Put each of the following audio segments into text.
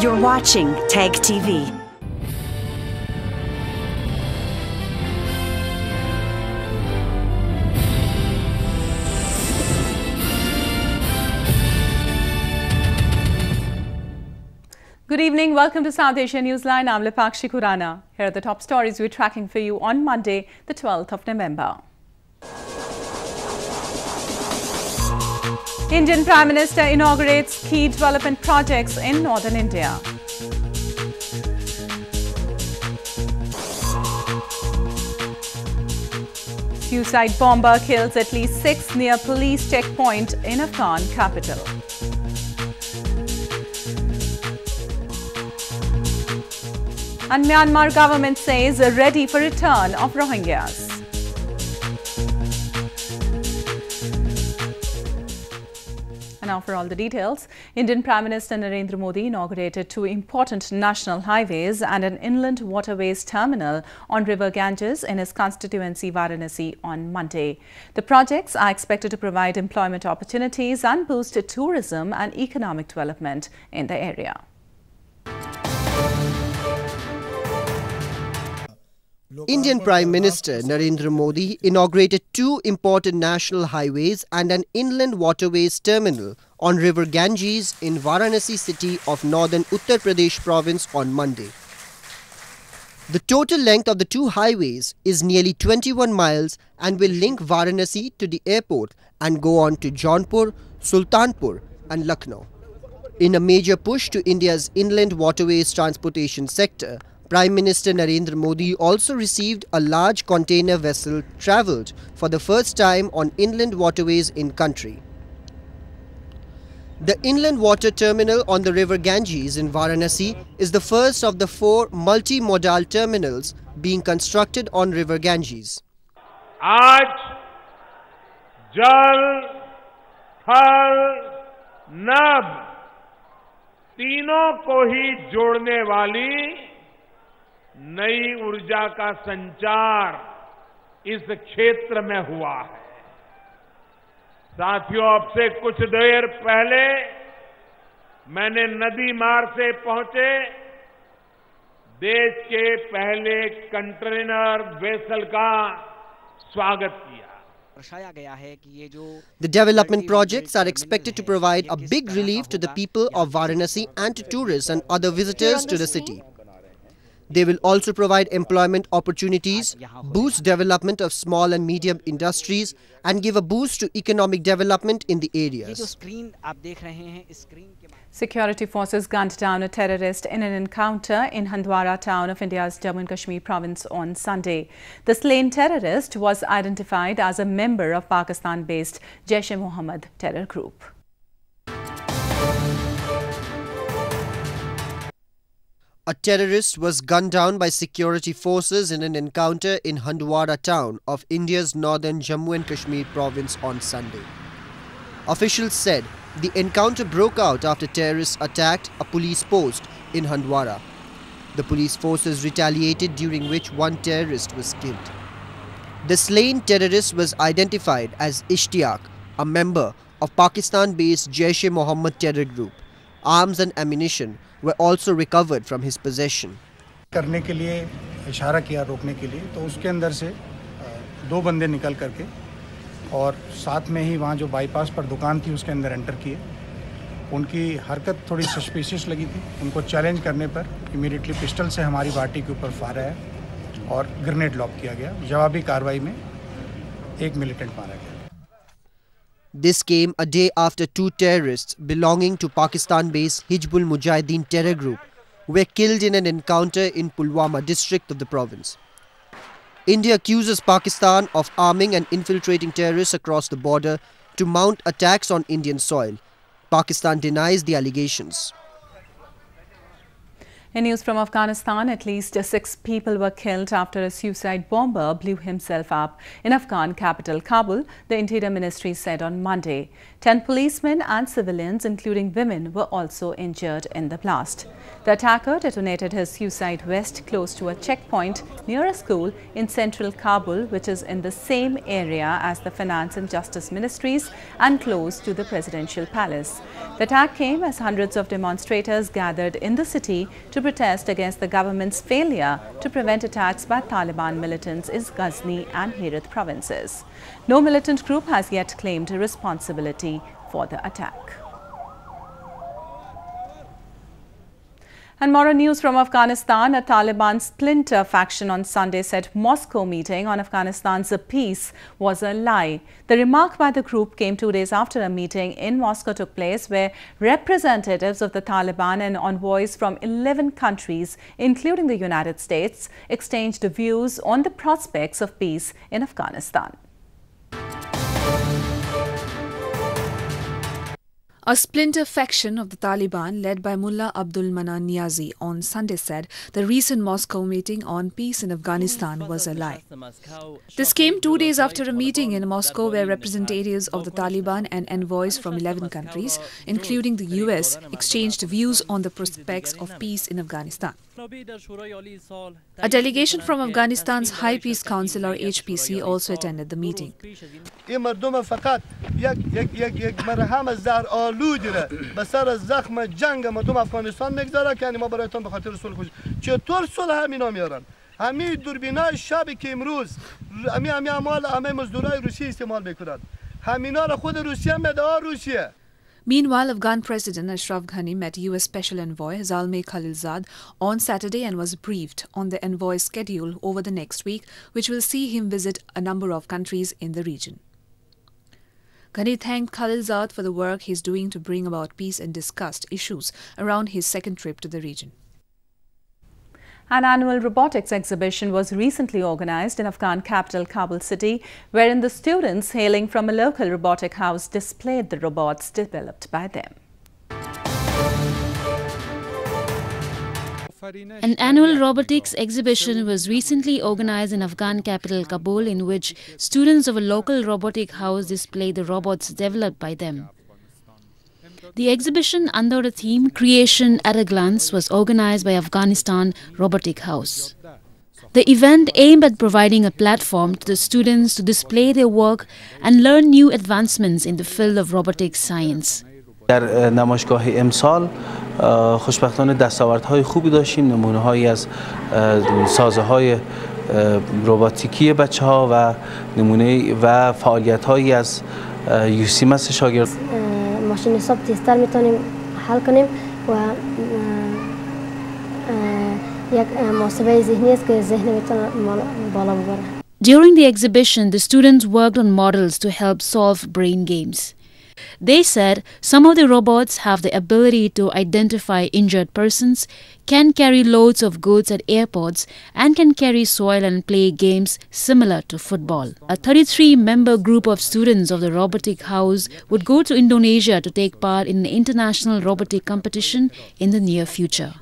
You're watching TAG TV. Good evening. Welcome to South Asia Newsline. I'm Lipakshi Khurana. Here are the top stories we're tracking for you on Monday, the 12th of November. Indian Prime Minister inaugurates key development projects in northern India. Suicide bomber kills at least 6 near police checkpoint in Afghan capital. And Myanmar government says ready for return of Rohingyas. And now for all the details, Indian Prime Minister Narendra Modi inaugurated 2 important national highways and an inland waterways terminal on River Ganges in his constituency Varanasi on Monday. The projects are expected to provide employment opportunities and boost tourism and economic development in the area. Indian Prime Minister Narendra Modi inaugurated 2 important national highways and an inland waterways terminal on River Ganges in Varanasi city of northern Uttar Pradesh province on Monday. The total length of the 2 highways is nearly 21 miles and will link Varanasi to the airport and go on to Jaunpur, Sultanpur and Lucknow. In a major push to India's inland waterways transportation sector, Prime Minister Narendra Modi also received a large container vessel travelled for the first time on inland waterways in country. The inland water terminal on the River Ganges in Varanasi is the first of the 4 multi-modal terminals being constructed on River Ganges. आज जल, थल, नभ तीनों को ही जोड़ने वाली नई ऊर्जा का संचार इस क्षेत्र में हुआ है। साथियों, अब से कुछ देर पहले मैंने नदी मार्ग से पहुंचे देश के पहले कंटेनर वेसल का स्वागत किया। The development projects are expected to provide a big relief to the people of Varanasi and to tourists and other visitors to the city. They will also provide employment opportunities, boost development of small and medium industries and give a boost to economic development in the areas. Security forces gunned down a terrorist in an encounter in Handwara town of India's Jammu and Kashmir province on Sunday. The slain terrorist was identified as a member of Pakistan-based Jaish-e-Mohammed terror group. A terrorist was gunned down by security forces in an encounter in Handwara town of India's northern Jammu and Kashmir province on Sunday. Officials said the encounter broke out after terrorists attacked a police post in Handwara. The police forces retaliated, during which 1 terrorist was killed. The slain terrorist was identified as Ishtiaq, a member of Pakistan-based Jaish-e-Mohammed terror group. Arms and ammunition were also recovered from his possession. करने के लिए इशारा किया रोकने के लिए, तो उसके अंदर से 2 बंदे निकल करके और साथ में ही वहाँ जो बाईपास पर दुकान थी उसके अंदर एंटर किए। उनकी हरकत थोड़ी सस्पिशियस लगी थी। उनको चैलेंज करने पर इमीडिएटली पिस्टल से हमारी पार्टी के ऊपर फायर आया और ग्रेनेड लॉक किया गया। जवाबी कार्रवाई में 1 मिलिटेंट मारा गया। This came a day after 2 terrorists belonging to Pakistan-based Hizbul Mujahideen terror group were killed in an encounter in Pulwama district of the province. India accuses Pakistan of arming and infiltrating terrorists across the border to mount attacks on Indian soil. Pakistan denies the allegations. In news from Afghanistan, at least 6 people were killed after a suicide bomber blew himself up in Afghan capital Kabul, the Interior Ministry said on Monday. 10 policemen and civilians, including women, were also injured in the blast. The attacker detonated his suicide vest close to a checkpoint near a school in central Kabul, which is in the same area as the Finance and Justice Ministries and close to the presidential palace. The attack came as hundreds of demonstrators gathered in the city to protest against the government's failure to prevent attacks by Taliban militants in Ghazni and Herat provinces. No militant group has yet claimed responsibility for the attack. And more news from Afghanistan. A Taliban splinter faction on Sunday said Moscow meeting on Afghanistan's peace was a lie. The remark by the group came 2 days after a meeting in Moscow took place where representatives of the Taliban and envoys from 11 countries, including the United States, exchanged views on the prospects of peace in Afghanistan. A splinter faction of the Taliban led by Mullah Abdul Manan Niazi on Sunday said the recent Moscow meeting on peace in Afghanistan was a lie. This came 2 days after a meeting in Moscow where representatives of the Taliban and envoys from 11 countries, including the US, exchanged views on the prospects of peace in Afghanistan. A delegation from Afghanistan's High Peace Council or HPC also attended the meeting. Meanwhile, Afghan President Ashraf Ghani met US Special Envoy Zalmay Khalilzad on Saturday and was briefed on the envoy's schedule over the next week, which will see him visit a number of countries in the region. Ghani thanked Khalilzad for the work he is doing to bring about peace and discussed issues around his second trip to the region. An annual robotics exhibition was recently organized in Afghan capital Kabul city, wherein the students hailing from a local robotic house displayed the robots developed by them. An annual robotics exhibition was recently organized in Afghan capital Kabul, in which students of a local robotic house displayed the robots developed by them. The exhibition under the theme Creation at a Glance was organized by Afghanistan Robotic House. The event aimed at providing a platform to the students to display their work and learn new advancements in the field of robotics science. در نمایشگاه امسال خوشبختانه دستاوردهای خوبی داشتیم، نمونه‌هایی از سازه‌های رباتیکی بچه‌ها و نمونه و فعالیت‌هایی از یوسیم است شاگرد. ماشین حساب تیزتر میتونیم حل کنیم و یک محاسبه ذهنی است که ذهن میتونه بالا ببره. During the exhibition, the students worked on models to help solve brain games. They said some of the robots have the ability to identify injured persons, can carry loads of goods at airports, and can carry soil and play games similar to football. A 33-member group of students of the robotic house would go to Indonesia to take part in an international robotic competition in the near future.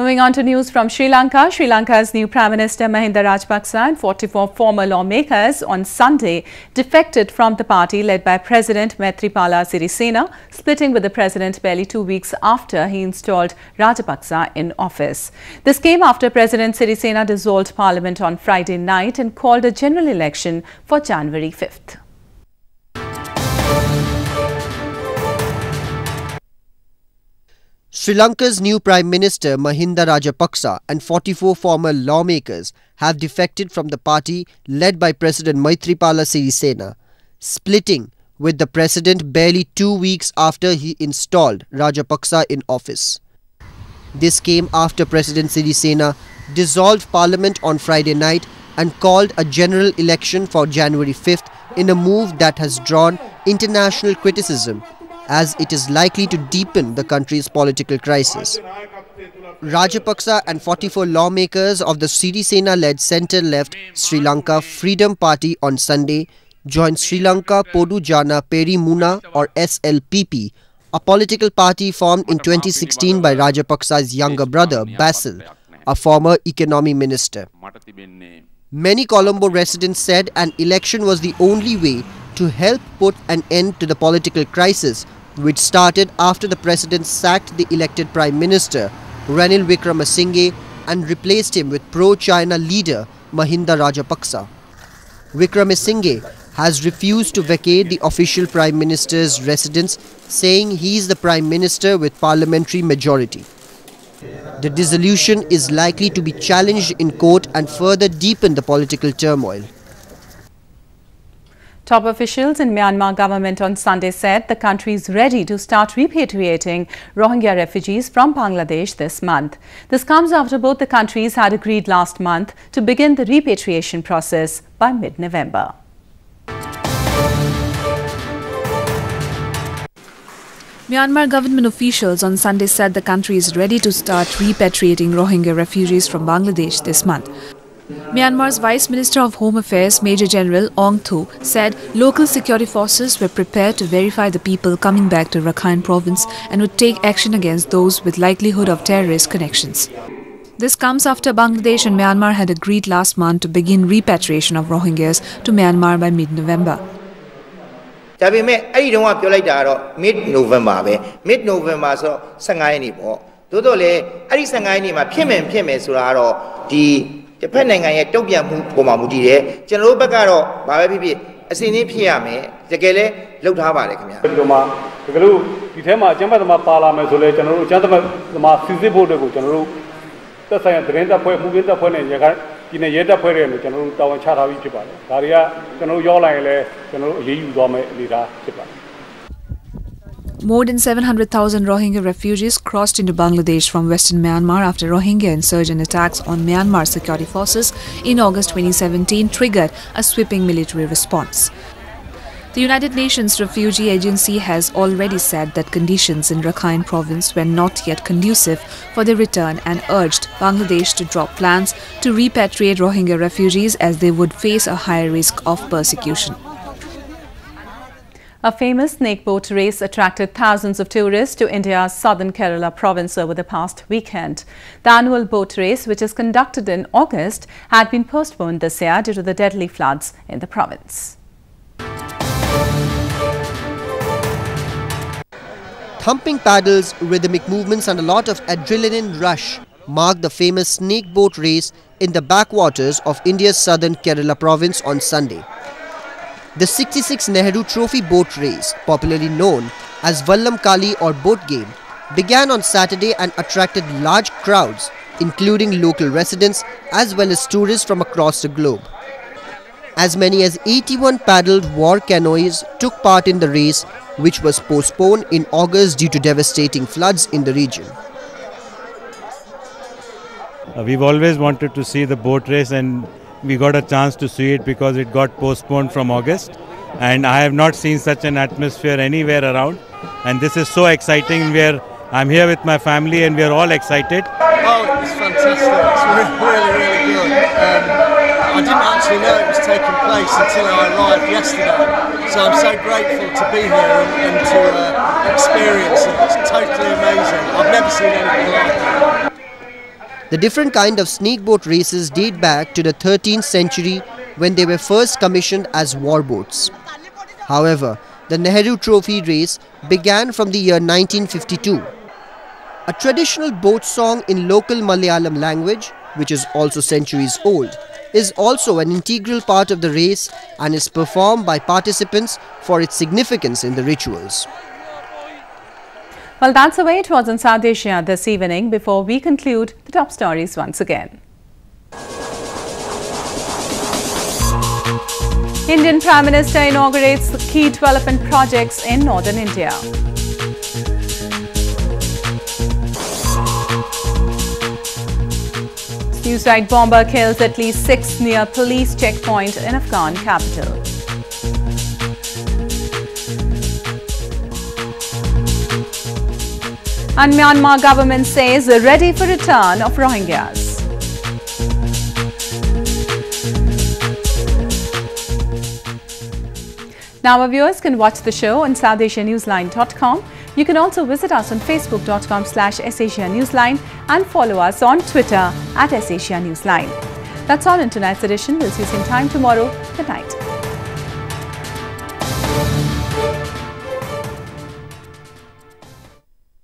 Moving on to news from Sri Lanka. Sri Lanka's new Prime Minister Mahinda Rajapaksa and 44 former lawmakers on Sunday defected from the party led by President Maithripala Sirisena, splitting with the president barely 2 weeks after he installed Rajapaksa in office. This came after President Sirisena dissolved parliament on Friday night and called a general election for January 5th. Sri Lanka's new Prime Minister Mahinda Rajapaksa and 44 former lawmakers have defected from the party led by President Maithripala Sirisena, splitting with the president barely 2 weeks after he installed Rajapaksa in office. This came after President Sirisena dissolved parliament on Friday night and called a general election for January 5th in a move that has drawn international criticism, as it is likely to deepen the country's political crisis. Rajapaksa and 44 lawmakers of the Sirisena-led centre-left Sri Lanka Freedom Party on Sunday joined Sri Lanka Podu Jana Perimuna or SLPP a political party formed in 2016 by Rajapaksa's younger brother, Basil, a former economy minister. Many Colombo residents said an election was the only way to help put an end to the political crisis, which started after the president sacked the elected Prime Minister, Ranil Wickremesinghe, and replaced him with pro-China leader Mahinda Rajapaksa. Wickremesinghe has refused to vacate the official Prime Minister's residence, saying he is the Prime Minister with parliamentary majority. The dissolution is likely to be challenged in court and further deepen the political turmoil. Top officials in Myanmar government on Sunday said the country is ready to start repatriating Rohingya refugees from Bangladesh this month. This comes after both the countries had agreed last month to begin the repatriation process by mid-November. Myanmar government officials on Sunday said the country is ready to start repatriating Rohingya refugees from Bangladesh this month. Myanmar's Vice Minister of Home Affairs, Major General Aung Thu, said local security forces were prepared to verify the people coming back to Rakhine province and would take action against those with likelihood of terrorist connections. This comes after Bangladesh and Myanmar had agreed last month to begin repatriation of Rohingyas to Myanmar by mid-November. Mid-November ဆို15ရက်နေ့ပေါ့တိုးတော့လေအဲ့ဒီ15ရက်နေ့မှာဖြစ်မယ်ဆိုတာကတော့ဒီတစ်ဖက်နိုင်ငံရဲ့တုံ့ပြန်မှုပုံမှာမူတည်တယ်ကျွန်တော်တို့ဘက်ကတော့ဘာပဲဖြစ်ဖြစ်အစင်းင်းဖြစ်ရမယ်တကယ်လဲလှုပ်ထားပါတယ်ခင်ဗျာဒီမှာတကယ်လို့ဒီထဲမှာအကျမ်းပတ်သမားပါလာမယ်ဆိုလဲကျွန်တော်တို့အကျမ်းပတ်သမားစီစစ်ဖို့တွေကိုကျွန်တော်တို့သက်ဆိုင်ရာသတင်းတပ်ဖွဲ့မှုခင်းတပ်ဖွဲ့နဲ့ရခိုင်ပြည်နယ်ရဲတပ်ဖွဲ့တွေနဲ့ကျွန်တော်တို့တာဝန်ချထားပြီးဖြစ်ပါတယ်ဒါတွေကကျွန်တော်တို့ရောက်လာရင်လည်းကျွန်တော်တို့အရေးယူသွားမယ်အနေထားဖြစ်ပါတယ် More than 700,000 Rohingya refugees crossed into Bangladesh from western Myanmar after Rohingya insurgent attacks on Myanmar security forces in August 2017 triggered a sweeping military response. The United Nations Refugee Agency has already said that conditions in Rakhine province were not yet conducive for their return and urged Bangladesh to drop plans to repatriate Rohingya refugees as they would face a higher risk of persecution. A famous snake boat race attracted thousands of tourists to India's southern Kerala province over the past weekend. The annual boat race, which is conducted in August, had been postponed this year due to the deadly floods in the province. Thumping paddles, rhythmic movements and a lot of adrenaline rush marked the famous snake boat race in the backwaters of India's southern Kerala province on Sunday. The 66 Nehru Trophy boat race, popularly known as Vallam Kali or boat game, began on Saturday and attracted large crowds, including local residents as well as tourists from across the globe. As many as 81 paddled war canoes took part in the race, which was postponed in August due to devastating floods in the region. We've always wanted to see the boat race and we got a chance to see it because it got postponed from August, and I have not seen such an atmosphere anywhere around, and this is so exciting. I'm here with my family and we are all excited. Oh, it was fantastic. It's really good. I didn't actually know it was taking place until I arrived yesterday, so I'm so grateful to be here and to experience it. It's totally amazing. I've never seen anything like it. The different kind of snake boat races date back to the 13th century when they were first commissioned as war boats. However, the Nehru Trophy race began from the year 1952. A traditional boat song in local Malayalam language, which is also centuries old, is also an integral part of the race and is performed by participants for its significance in the rituals. Well, that's the way it was in South Asia this evening. Before we conclude, the top stories once again. Indian Prime Minister inaugurates key development projects in northern India. Suicide bomber kills at least 6 near police checkpoint in Afghan capital. And Myanmar government says ready for return of Rohingyas. Now our viewers can watch the show on SouthAsiaNewsline.com. You can also visit us on facebook.com/SAsiaNewsline and follow us on Twitter @SAsiaNewsline. That's all in tonight's edition. We'll see you same time tomorrow. Good night.